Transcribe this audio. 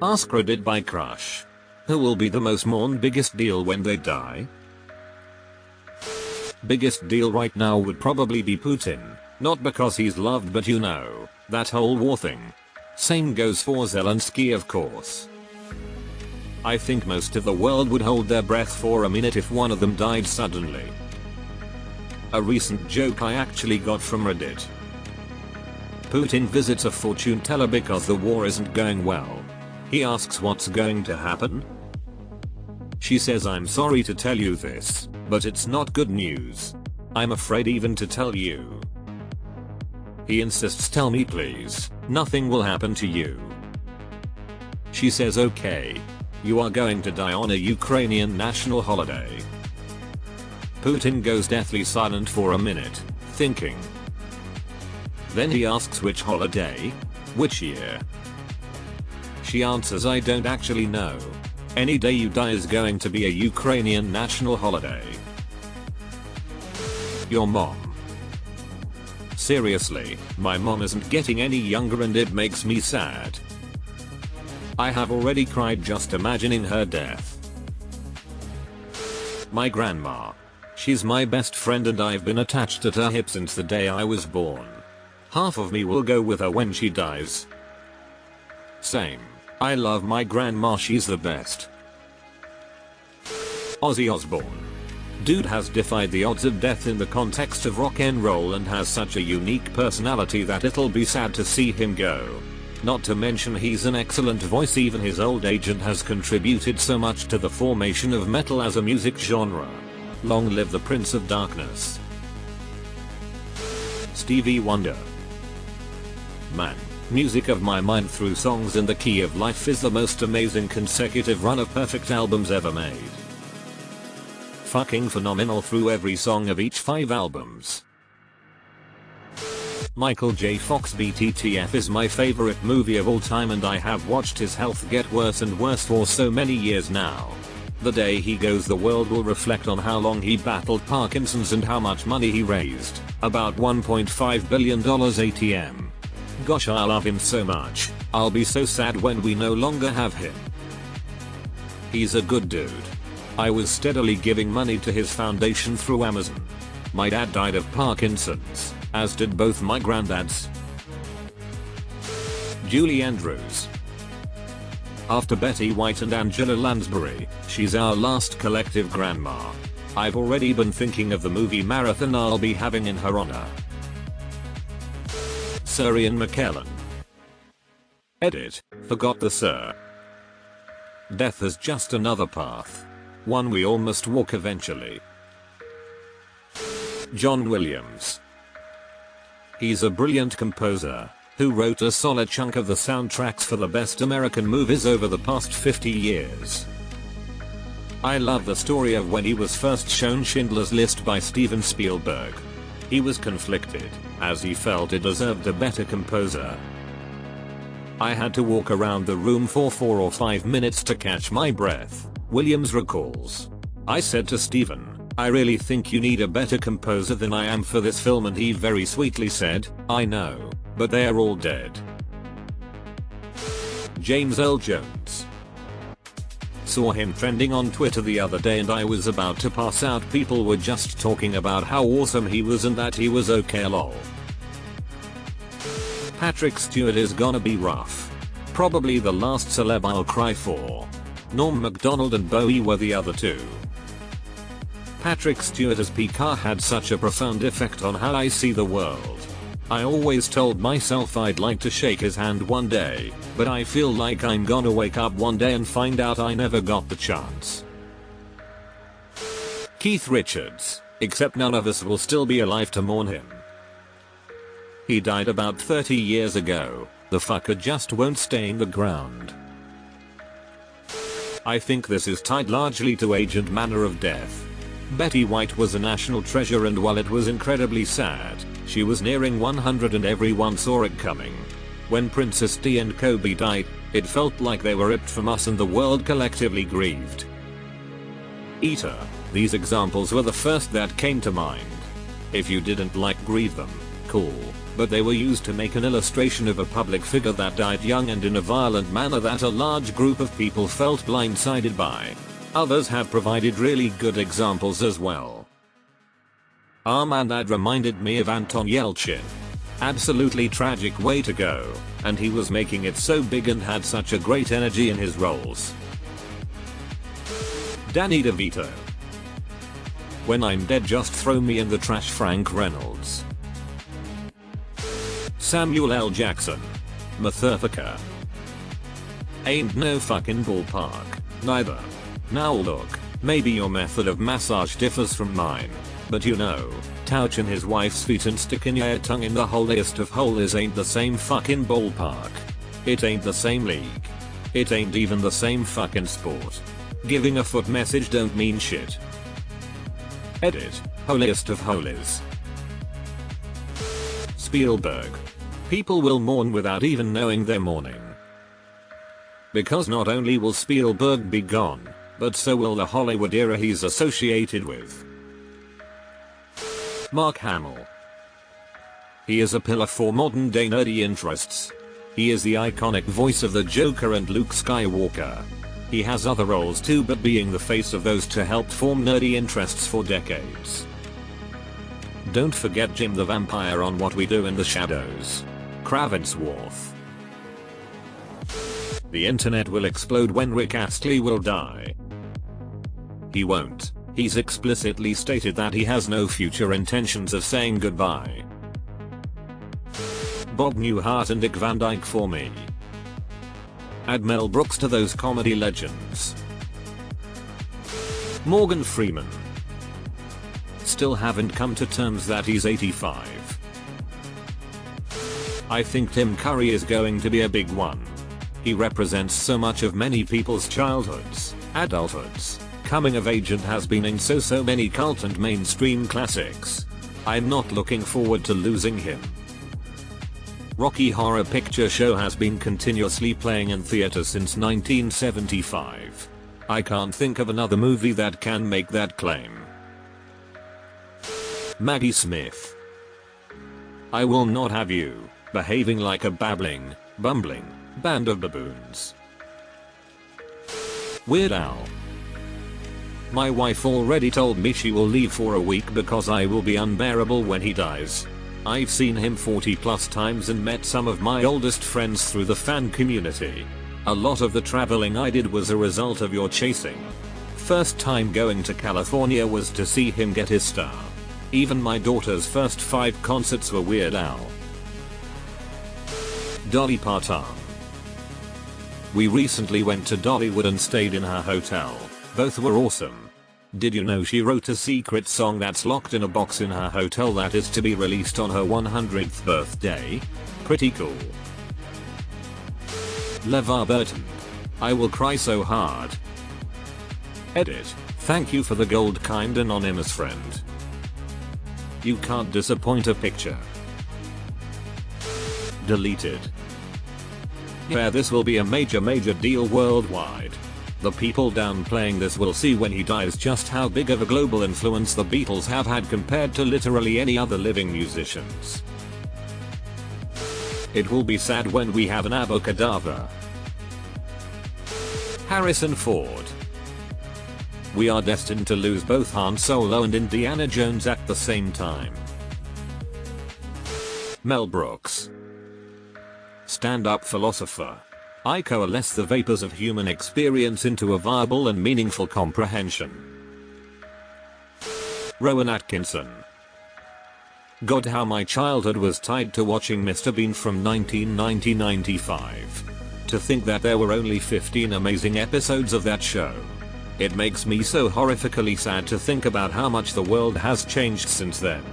AskReddit by Crush. Who will be the most mourned biggest deal when they die? Biggest deal right now would probably be Putin. Not because he's loved, but you know, that whole war thing. Same goes for Zelensky, of course. I think most of the world would hold their breath for a minute if one of them died suddenly. A recent joke I actually got from Reddit. Putin visits a fortune teller because the war isn't going well. He asks what's going to happen. She says, "I'm sorry to tell you this, but it's not good news. I'm afraid even to tell you." He insists, "Tell me please, nothing will happen to you." She says, "Okay. You are going to die on a Ukrainian national holiday." Putin goes deathly silent for a minute, thinking. Then he asks, "Which holiday? Which year?" She answers, "I don't actually know. Any day you die is going to be a Ukrainian national holiday." Your mom. Seriously, my mom isn't getting any younger and it makes me sad. I have already cried just imagining her death. My grandma. She's my best friend and I've been attached at her hip since the day I was born. Half of me will go with her when she dies. Same. I love my grandma, she's the best. Ozzy Osbourne. Dude has defied the odds of death in the context of rock and roll and has such a unique personality that it'll be sad to see him go. Not to mention he's an excellent voice, even his old age, and has contributed so much to the formation of metal as a music genre. Long live the Prince of Darkness. Stevie Wonder. Man, music of my mind through songs in the key of life is the most amazing consecutive run of perfect albums ever made. Fucking phenomenal through every song of each 5 albums. Michael J. Fox BTTF is my favorite movie of all time and I have watched his health get worse and worse for so many years now. The day he goes the world will reflect on how long he battled Parkinson's and how much money he raised, about $1.5 billion ATM. Gosh, I love him so much. I'll be so sad when we no longer have him. He's a good dude. I was steadily giving money to his foundation through Amazon. My dad died of Parkinson's, as did both my granddads. Julie Andrews. After Betty White and Angela Lansbury, she's our last collective grandma. I've already been thinking of the movie marathon I'll be having in her honor. Sir Ian McKellen. Edit. Forgot the Sir. Death is just another path. One we all must walk eventually. John Williams. He's a brilliant composer who wrote a solid chunk of the soundtracks for the best American movies over the past 50 years. I love the story of when he was first shown Schindler's List by Steven Spielberg. He was conflicted, as he felt it deserved a better composer. I had to walk around the room for 4 or 5 minutes to catch my breath, Williams recalls. I said to Steven, "I really think you need a better composer than I am for this film," and he very sweetly said, "I know, but they are all dead." James Earl Jones. Saw him trending on Twitter the other day and I was about to pass out. People were just talking about how awesome he was and that he was okay, lol. Patrick Stewart is gonna be rough. Probably the last celeb I'll cry for. Norm Macdonald and Bowie were the other two. Patrick Stewart as pique had such a profound effect on how I see the world. I always told myself I'd like to shake his hand one day, but I feel like I'm gonna wake up one day and find out I never got the chance. Keith Richards, except none of us will still be alive to mourn him. He died about 30 years ago. The fucker just won't stay in the ground. I think this is tied largely to age and manner of death. Betty White was a national treasure and while it was incredibly sad, she was nearing 100 and everyone saw it coming. When Princess Di and Kobe died, it felt like they were ripped from us and the world collectively grieved. Eater. These examples were the first that came to mind. If you didn't like grieve them, cool. but they were used to make an illustration of a public figure that died young and in a violent manner that a large group of people felt blindsided by. Others have provided really good examples as well. Man, that reminded me of Anton Yelchin. Absolutely tragic way to go, and he was making it so big and had such a great energy in his roles. Danny DeVito. When I'm dead, just throw me in the trash. Frank Reynolds. Samuel L. Jackson. Motherfucker. Ain't no fucking ballpark. Neither. Now look, maybe your method of massage differs from mine, but you know, touching his wife's feet and sticking your tongue in the holiest of holies ain't the same fucking ballpark. It ain't the same league. It ain't even the same fucking sport. Giving a foot message don't mean shit. Edit. Holiest of holies. Spielberg. People will mourn without even knowing they're mourning. Because not only will Spielberg be gone, but so will the Hollywood era he's associated with. Mark Hamill. He is a pillar for modern day nerdy interests. He is the iconic voice of the Joker and Luke Skywalker. He has other roles too, but being the face of those two helped form nerdy interests for decades. Don't forget Jim the Vampire on What We Do in the Shadows. Kravitzworth. The internet will explode when Rick Astley will die. He won't. He's explicitly stated that he has no future intentions of saying goodbye. Bob Newhart and Dick Van Dyke for me. Add Mel Brooks to those comedy legends. Morgan Freeman. Still haven't come to terms that he's 85. I think Tim Curry is going to be a big one. He represents so much of many people's childhoods, adulthoods, coming of age, and has been in so many cult and mainstream classics. I'm not looking forward to losing him. Rocky Horror Picture Show has been continuously playing in theaters since 1975. I can't think of another movie that can make that claim. Maggie Smith. I will not have you behaving like a babbling, bumbling band of baboons. Weird Al. My wife already told me she will leave for a week because I will be unbearable when he dies. I've seen him 40+ times and met some of my oldest friends through the fan community. A lot of the traveling I did was a result of your chasing. First time going to California was to see him get his star. Even my daughter's first 5 concerts were Weird Al. Dolly Parton. We recently went to Dollywood and stayed in her hotel. Both were awesome. Did you know she wrote a secret song that's locked in a box in her hotel that is to be released on her 100th birthday? Pretty cool. LeVar Burton. I will cry so hard. Edit. Thank you for the gold, kind anonymous friend. You can't disappoint a picture. Deleted. Yeah, this will be a major deal worldwide. The people downplaying this will see when he dies just how big of a global influence the Beatles have had compared to literally any other living musicians. It will be sad when we have an abracadabra. Harrison Ford. We are destined to lose both Han Solo and Indiana Jones at the same time. Mel Brooks. Stand-up philosopher. I coalesce the vapors of human experience into a viable and meaningful comprehension. Rowan Atkinson. God, how my childhood was tied to watching Mr. Bean from 1995. To think that there were only 15 amazing episodes of that show. It makes me so horrifically sad to think about how much the world has changed since then.